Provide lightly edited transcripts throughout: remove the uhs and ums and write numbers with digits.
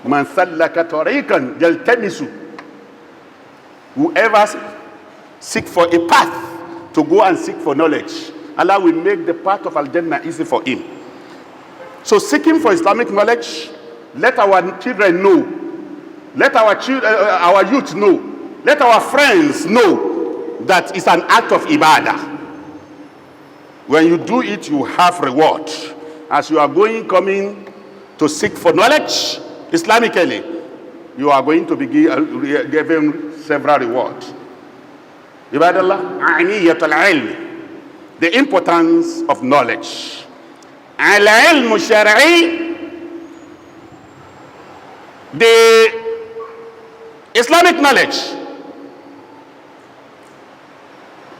Man sallaka tariqan yaltamisu. Whoever seek for a path to go and seek for knowledge, Allah will make the path of Al-Jannah easy for him. So seeking for Islamic knowledge, let our children know, let our youth know, let our friends know that it's an act of ibadah. When you do it, you have reward. As you are coming to seek for knowledge Islamically, you are going to be given several rewards. Ibadallah, a'niyatul ilm, the importance of knowledge. Al-ilm shar'i, the Islamic knowledge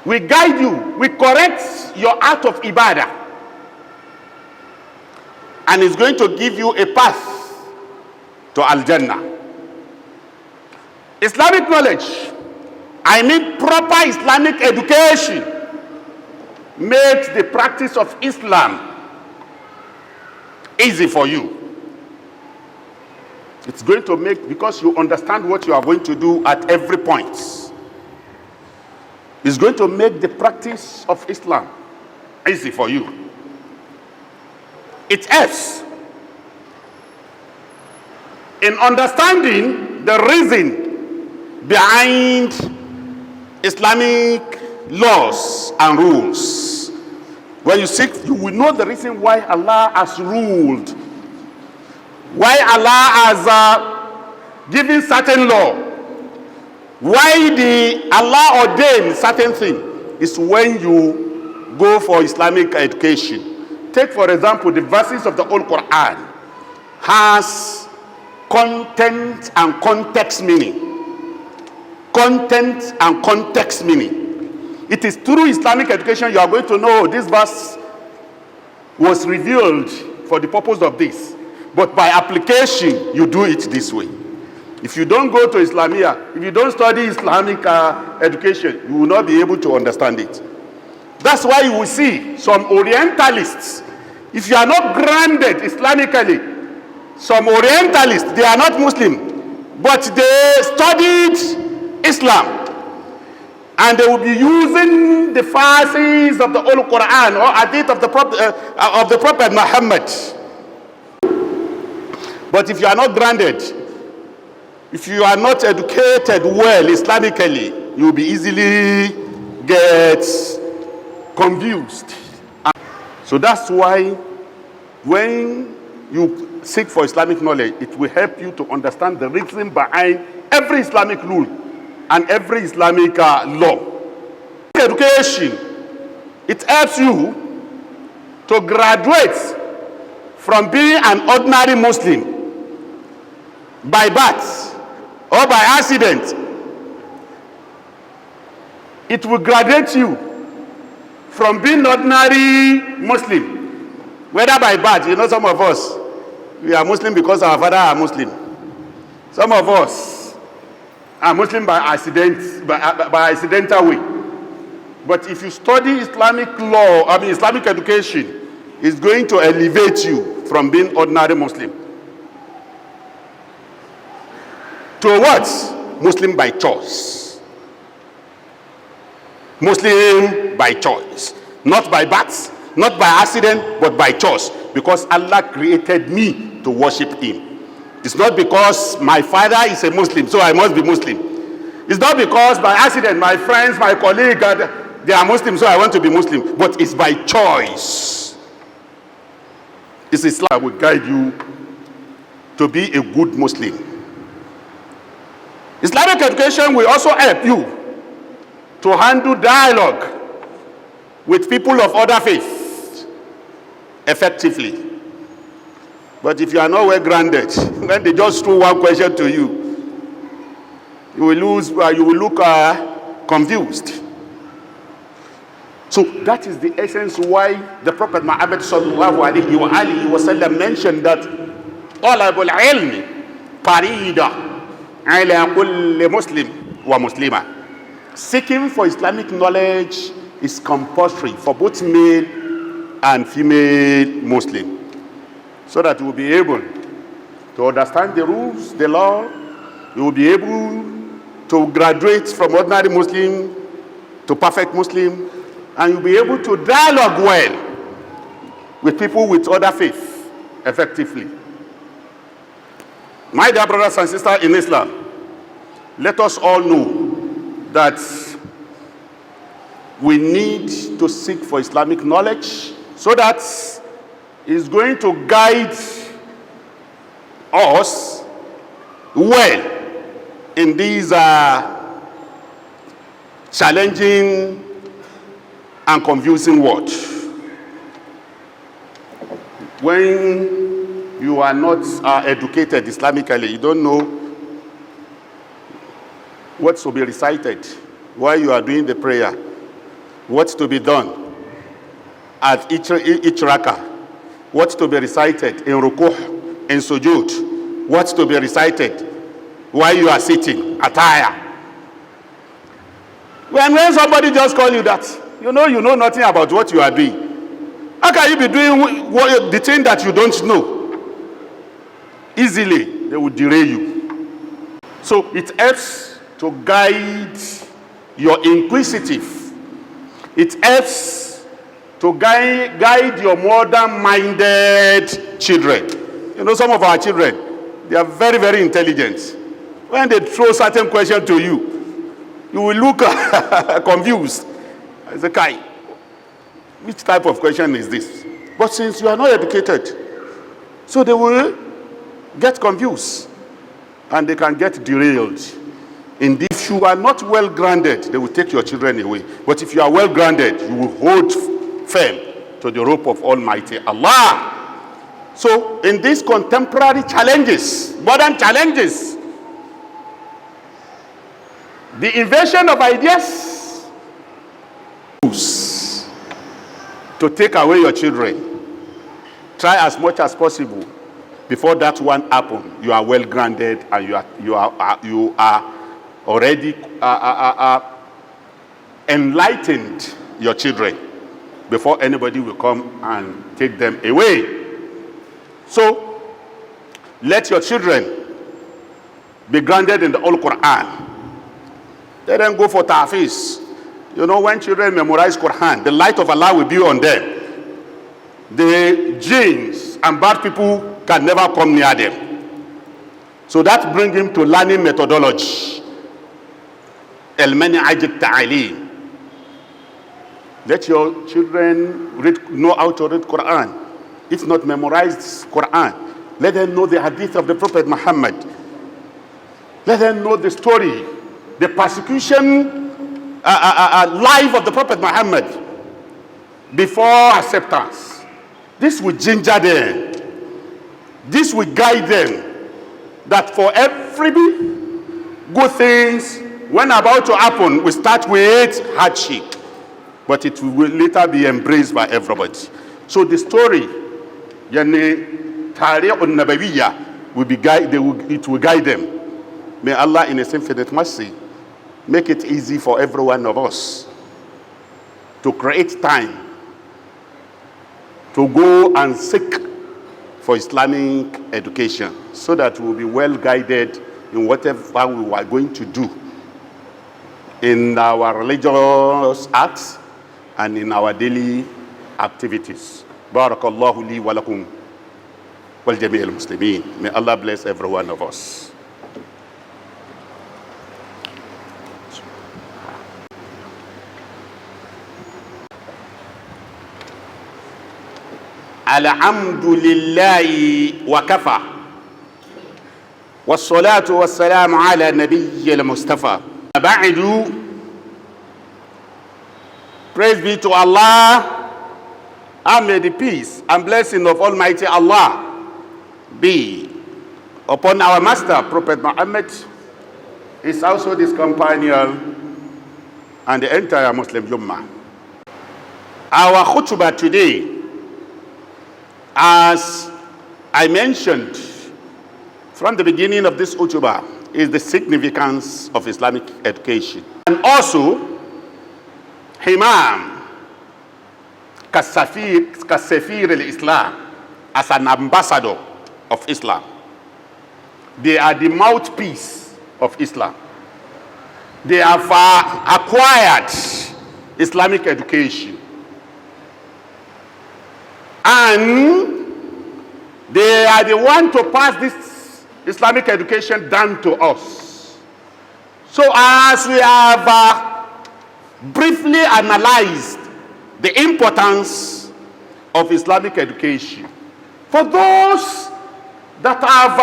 will guide you, will correct your act of ibadah, and is going to give you a path to Al-Jannah. Islamic knowledge, I mean proper Islamic education, makes the practice of Islam easy for you. It's going to make, because you understand what you are going to do at every point, it's going to make the practice of Islam easy for you. It helps in understanding the reason behind Islamic laws and rules. When you seek, you will know the reason why Allah has ruled, why Allah has given certain law, why Allah ordained certain thing. Is when you go for Islamic education. Take for example, the verses of the Old Quran has content and context meaning. Content and context meaning. It is through Islamic education you are going to know this verse was revealed for the purpose of this. But by application, you do it this way. If you don't go to Islamia, if you don't study Islamic education, you will not be able to understand it. That's why you will see some Orientalists, if you are not grounded Islamically, some Orientalists, they are not Muslim, but they studied Islam. And they will be using the verses of the Holy Quran or hadith of the Prophet Muhammad. But if you are not grounded, if you are not educated well Islamically, you will be easily get confused. So that's why when you seek for Islamic knowledge, it will help you to understand the reason behind every Islamic rule and every Islamic law. Education, it helps you to graduate from being an ordinary Muslim by birth or by accident. It will graduate you from being ordinary Muslim, whether by birth. You know, some of us, we are Muslim because our father are Muslim. Some of us are Muslim by accident, by accidental way. But if you study Islamic law, Islamic education, it's going to elevate you from being ordinary Muslim to what? Muslim by choice. Muslim by choice. Not by birth, not by accident, but by choice. Because Allah created me to worship Him. It's not because my father is a Muslim, so I must be Muslim. It's not because by accident my friends, my colleagues, they are Muslim, so I want to be Muslim. But it's by choice. It's Islam that will guide you to be a good Muslim. Islamic education will also help you to handle dialogue with people of other faiths effectively. But if you are not well grounded, when they just throw one question to you, you will look confused. So that is the essence why the Prophet Muhammad sallallahu alaihi wasallam mentioned that talabul ilmi farida ala kulli muslim wa muslima. Seeking for Islamic knowledge is compulsory for both male and female Muslim, so that you will be able to understand the rules, the law. You will be able to graduate from ordinary Muslim to perfect Muslim, and you'll be able to dialogue well with people with other faith effectively. My dear brothers and sisters in Islam, let us all know that we need to seek for Islamic knowledge so that it's going to guide us well in these challenging and confusing world. When you are not educated Islamically, you don't know what to be recited while you are doing the prayer, what to be done at each rakah, what to be recited in rukuh, in sujud, what to be recited while you are sitting, attire. When somebody just call you that, you know nothing about what you are doing. How can you be doing the thing that you don't know? Easily, they will derail you. So it helps to guide your inquisitive. It helps to guide your modern-minded children. You know, some of our children, they are very, very intelligent. When they throw certain questions to you, you will look confused. I say, Kai, which type of question is this? But since you are not educated, so they will get confused and they can get derailed. Indeed, if you are not well grounded, they will take your children away. But if you are well grounded, you will hold firm to the rope of Almighty Allah. So in these contemporary challenges, modern challenges, the invasion of ideas to take away your children. Try as much as possible before that one happens. You are well grounded and you are already enlightened your children before anybody will come and take them away. So let your children be grounded in the Holy Quran. Let them go for tahfiz. You know, when children memorize Quran, the light of Allah will be on them. The jinns and bad people can never come near them. So that brings him to learning methodology. Al-Man'aj al-Ta'alim. Let your children know how to read Quran. If not memorize Quran, let them know the hadith of the Prophet Muhammad. Let them know the story, the persecution life of the Prophet Muhammad before acceptance. This will ginger them. This will guide them that for every good things, when about to happen, we start with hardship, but it will later be embraced by everybody. So the story, yani Tariq al-Nabawiyya, it will guide them. May Allah in His infinite mercy make it easy for every one of us to create time to go and seek for Islamic education so that we'll be well guided in whatever we are going to do in our religious acts and in our daily activities. Barakallahu li wa lakum wal jami' al-muslimin. May Allah bless every one of us. Alhamdulillahi wa kafa wassalatu wassalamu ala nabiyyil mustafa. Ba'du, praise be to Allah, and may the peace and blessing of Almighty Allah be upon our master Prophet Muhammad, his household, his companion, and the entire Muslim Ummah. Our khutbah today, as I mentioned from the beginning of this khutbah, is the significance of Islamic education. And also, Imam Kasafir al-Islam, as an ambassador of Islam. They are the mouthpiece of Islam. They have acquired Islamic education. And they are the one to pass this Islamic education down to us. So as we have briefly analyzed the importance of Islamic education, for those that have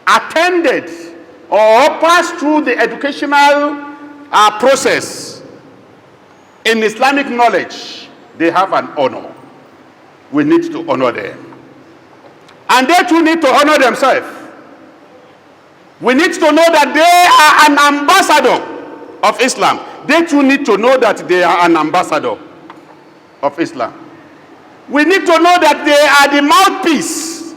attended or passed through the educational process in Islamic knowledge, they have an honor. We need to honor them. And they too need to honor themselves. We need to know that they are an ambassador of Islam. They too need to know that they are an ambassador of Islam. We need to know that they are the mouthpiece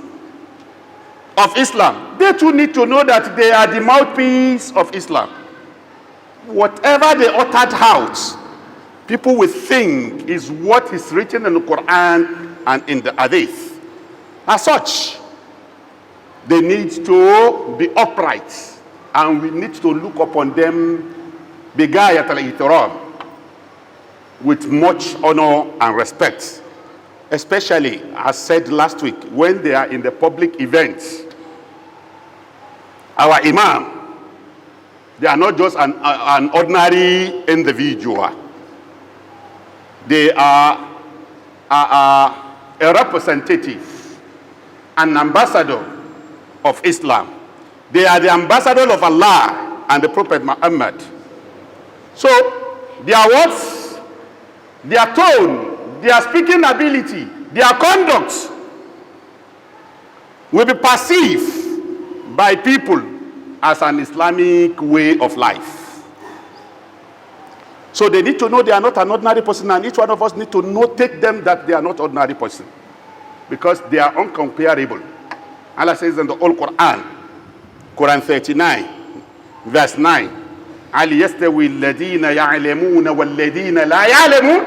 of Islam. They too need to know that they are the mouthpiece of Islam. Whatever they uttered out, people will think is what is written in the Quran and in the Hadith. As such, they need to be upright, and we need to look upon them bigayat al-ihtiram, with much honor and respect. Especially, as said last week, when they are in the public events. Our Imam, they are not just an ordinary individual. They are a representative, an ambassador of Islam. They are the ambassador of Allah and the Prophet Muhammad. So, their words, their tone, their speaking ability, their conduct will be perceived by people as an Islamic way of life. So they need to know they are not an ordinary person, and each one of us need to take them that they are not ordinary person, because they are uncomparable. Allah says in the Old Quran, Quran 39, verse 9, هل يستوي الذين يعلمون والذين لا يعلمون?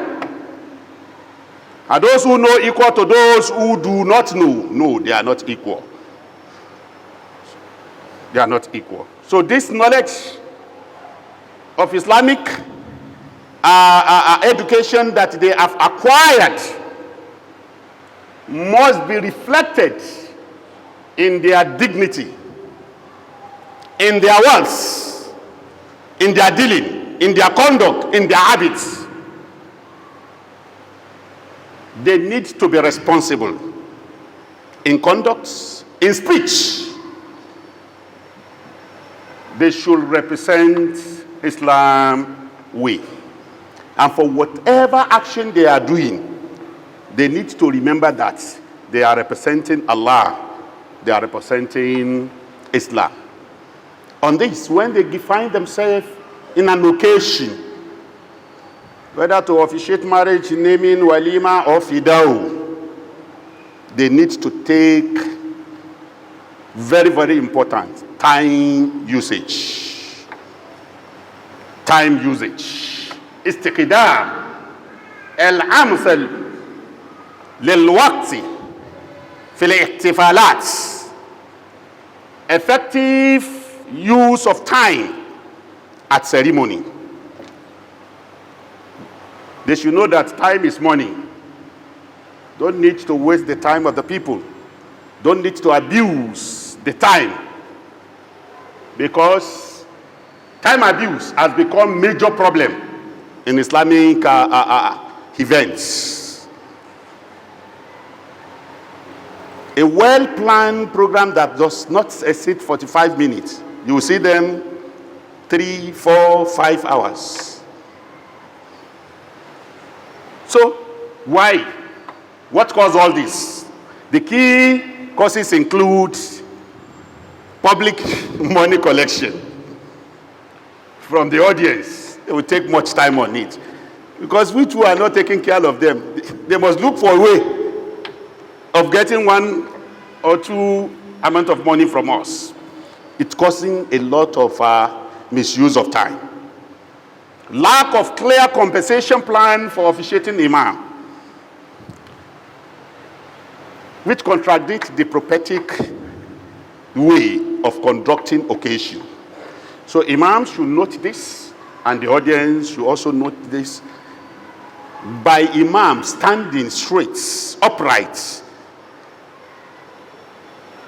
Are those who know equal to those who do not know? No, they are not equal. They are not equal. So this knowledge of Islamic education that they have acquired must be reflected in their dignity, in their words, in their dealing, in their conduct, in their habits. They need to be responsible in conduct, in speech. They should represent Islam way. And for whatever action they are doing, they need to remember that they are representing Allah. They are representing Islam. On this, when they find themselves in an occasion, whether to officiate marriage, naming, walima, or fidao, they need to take very, very important time usage. Time usage. استقدام الأمثل للوقت في الاحتفالات. Effective use of time at ceremony. They should know that time is money. Don't need to waste the time of the people. Don't need to abuse the time, because time abuse has become major problem in Islamic events. A well-planned program that does not exceed 45 minutes, you will see them 3, 4, 5 hours. So, why? What caused all this? The key causes include public money collection from the audience. They will take much time on it, because we too are not taking care of them. They must look for a way of getting 1 or 2 amount of money from us. It's causing a lot of misuse of time. Lack of clear compensation plan for officiating imam, which contradicts the prophetic way of conducting occasion. So Imams should note this, and the audience should also note this. By Imam standing straight, upright,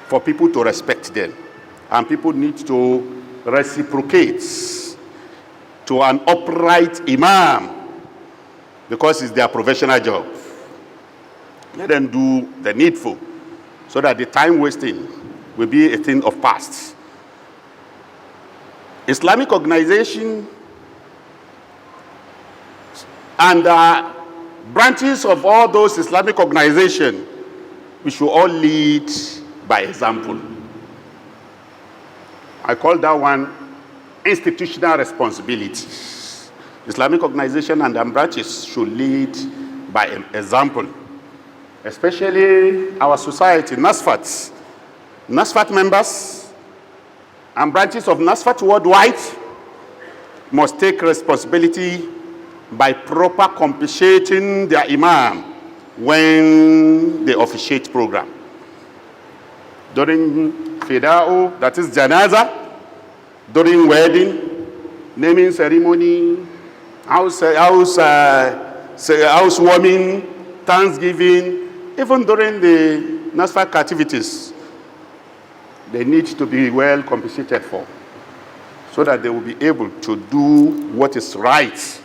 for people to respect them. And people need to reciprocate to an upright Imam, because it's their professional job. Let them do the needful, so that the time wasting will be a thing of past. Islamic organization and branches of all those Islamic organizations, we should all lead by example. I call that one institutional responsibility. Islamic organization and branches should lead by example. Especially our society, NASFAT. NASFAT members and branches of NASFAT worldwide must take responsibility by proper compensating their Imam when they officiate program. During Fida'u, that is Janaza, during wedding, naming ceremony, housewarming, Thanksgiving, even during the NASFAT activities, they need to be well compensated for, so that they will be able to do what is right.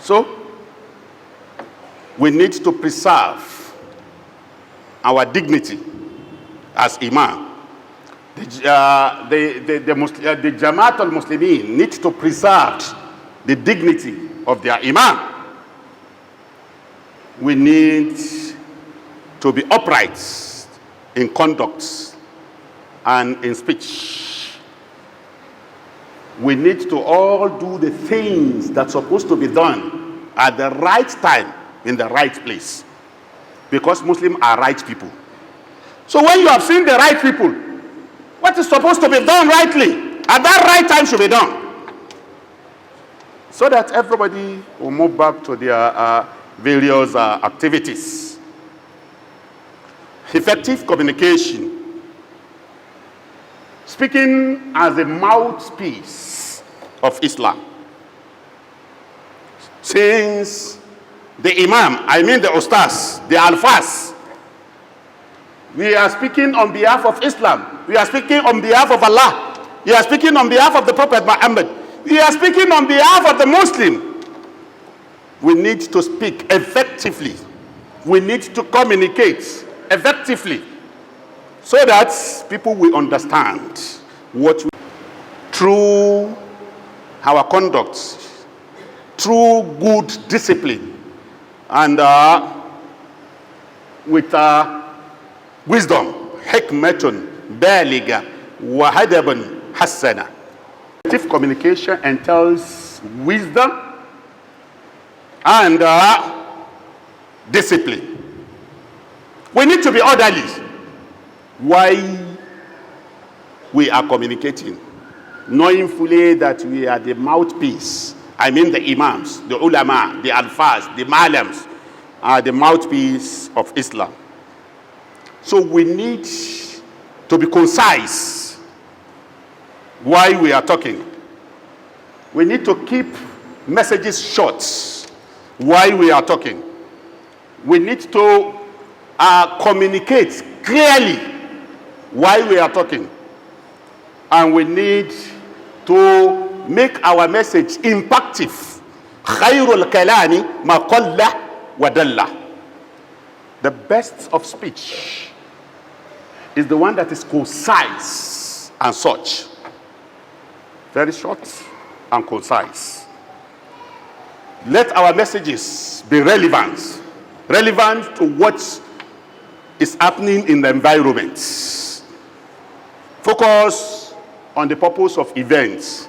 So, we need to preserve our dignity as Imam. The Jamaat al-Muslimin need to preserve the dignity of their Imam. We need to be upright in conduct and in speech. We need to all do the things that's supposed to be done at the right time, in the right place. Because Muslims are right people. So when you have seen the right people, what is supposed to be done rightly, at that right time should be done. So that everybody will move back to their various activities. Effective communication. Speaking as a mouthpiece of Islam. Since the Imam, I mean the Ustaz, the Alfas, we are speaking on behalf of Islam. We are speaking on behalf of Allah. We are speaking on behalf of the Prophet Muhammad. We are speaking on behalf of the Muslim. We need to speak effectively. We need to communicate effectively, so that people will understand what we, through our conduct, through good discipline, and with wisdom, hikmatun, baliga, wa hadabun hasana. Effective communication entails wisdom and discipline. We need to be orderly while we are communicating, knowing fully that we are the mouthpiece. I mean the Imams, the Ulama, the Alfas, the Malams are the mouthpiece of Islam. So we need to be concise while we are talking. We need to keep messages short while we are talking. We need to communicate clearly while we are talking. And we need to make our message impactful. Khairul kalami ma qalla wa dalla. The best of speech is the one that is concise and such. Very short and concise. Let our messages be relevant to what is happening in the environment. Focus on the purpose of events.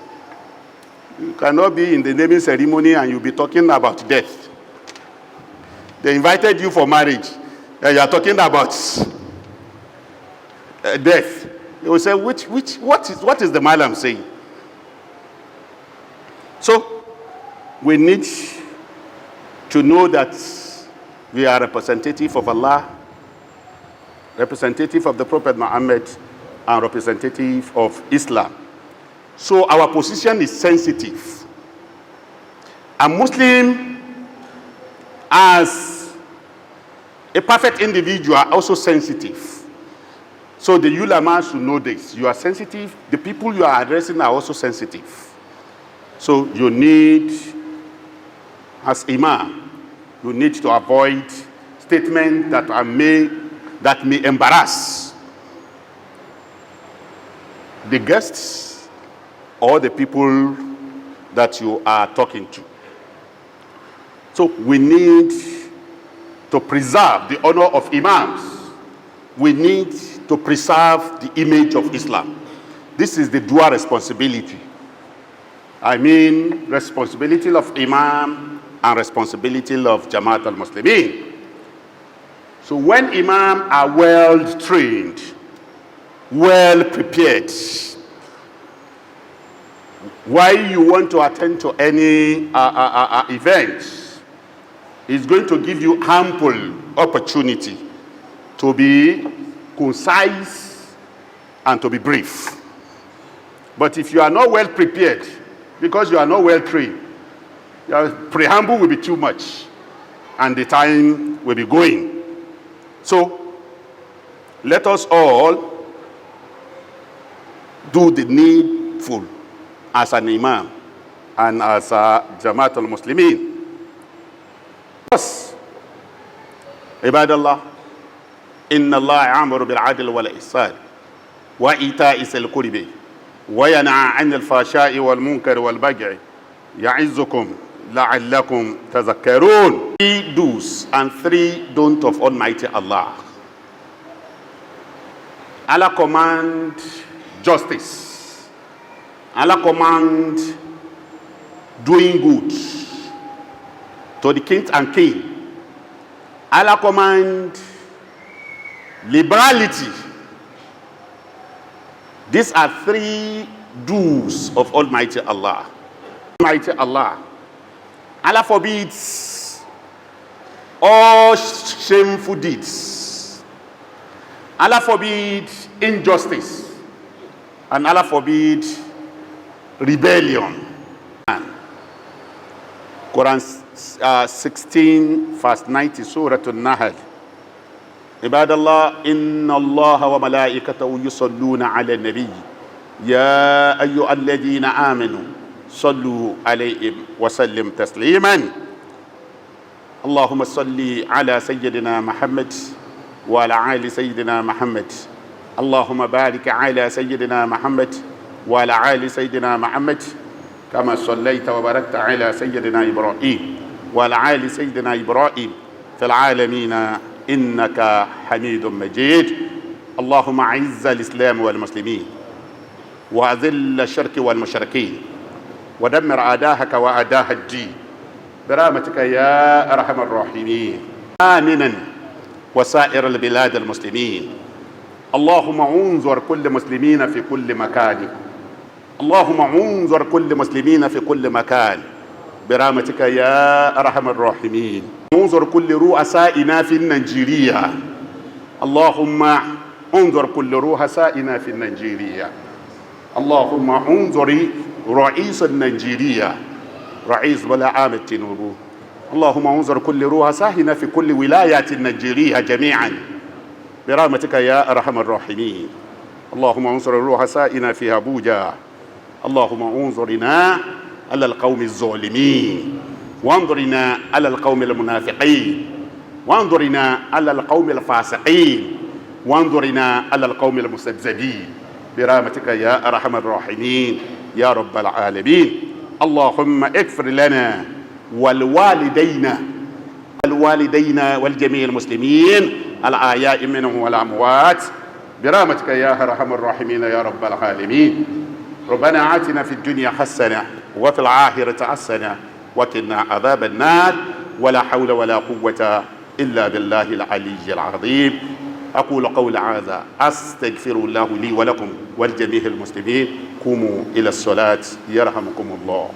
You cannot be in the naming ceremony and you'll be talking about death. They invited you for marriage and you are talking about death. They will say, what is the Malam saying? So, we need to know that we are representative of Allah, representative of the Prophet Muhammad, and representative of Islam. So our position is sensitive. A Muslim, as a perfect individual, also sensitive. So the ulama should know this. You are sensitive. The people you are addressing are also sensitive. So you need, as imam, you need to avoid statements that may embarrass the guests or the people that you are talking to. So we need to preserve the honor of imams. We need to preserve the image of Islam. This is the dual responsibility. I mean, responsibility of imam and responsibility of Jamaat al-Muslimin. So when imam are well trained, well prepared, why you want to attend to any event, is going to give you ample opportunity to be concise and to be brief. But if you are not well prepared, because you are not well trained, your preamble will be too much and the time will be going. So let us all do the needful as an imam and as a Jamaat al-Muslimin. Yes. Ibadallah, inna Allah ya'muru bil-'adli wal-ihsan wa ita'i zil qurbi wa yanha 'anil fahsha'i wal-munkari wal-baghi ya'izzukum la'allakum tadhakkarun. 3 do's and 3 don'ts of Almighty Allah. Allah command justice. Allah command doing good to the king and king. Allah command liberality. These are 3 do's of Almighty Allah. Almighty Allah. Allah forbids all shameful deeds. Allah forbids injustice. And Allah forbids rebellion. Quran 16 verse 90, Surah An-Nahl. Ibadallah, inna Allah wa malaikatahu yusalluna ala nabi. Ya ayyuhalladhina amanu sallu alayhi wa sallim tasliman. Allahumma salli ala sayyidina Muhammad wa ala ali sayyidina Muhammad. Allahumma barik ala sayyidina Muhammad wa ala ali sayyidina Muhammad. كما صليت وباركت على سيدنا إبراهيم وعلى آل سيدنا إبراهيم في العالمين إنك حميد مجيد. اللهم أعز الإسلام والمسلمين وأذل الشرك والمشركين ودمر أعداءك وأعداء الدين برحمتك يا أرحم الراحمين. آمنا وسائر البلاد المسلمين. اللهم انظر كل مسلمين في كل مكان. اللهم انظر كل مسلمين في كل مكان برحمتك يا أرحم الراحمين. انظر كل رؤسائنا في نيجيريا. اللهم انظر كل رؤسائنا في نيجيريا. اللهم انظر رئيس نيجيريا رئيس بلا عام تنورو. اللهم انظر كل رؤسائنا في كل ولايات نيجيريا جميعا برحمتك يا أرحم الراحمين. اللهم انصر رؤسائنا في أبوجا. اللهم انظرنا على القوم الظالمين وانظرنا على القوم المنافقين وانظرنا على القوم الفاسقين وانظرنا على القوم المستبزدين برحمتك يا أرحم الراحمين يا رب العالمين. اللهم اغفر لنا والوالدين والجميع المسلمين الأحياء منهم والأموات برحمتك يا أرحم الراحمين يا رب العالمين. ربنا آتنا في الدنيا حسنة وفي الآخرة حسنة وقنا عذاب النار ولا حول ولا قوة إلا بالله العلي العظيم. أقول قول هذا أستغفر الله لي ولكم ولجميع المسلمين. قوموا إلى الصلاة يرحمكم الله.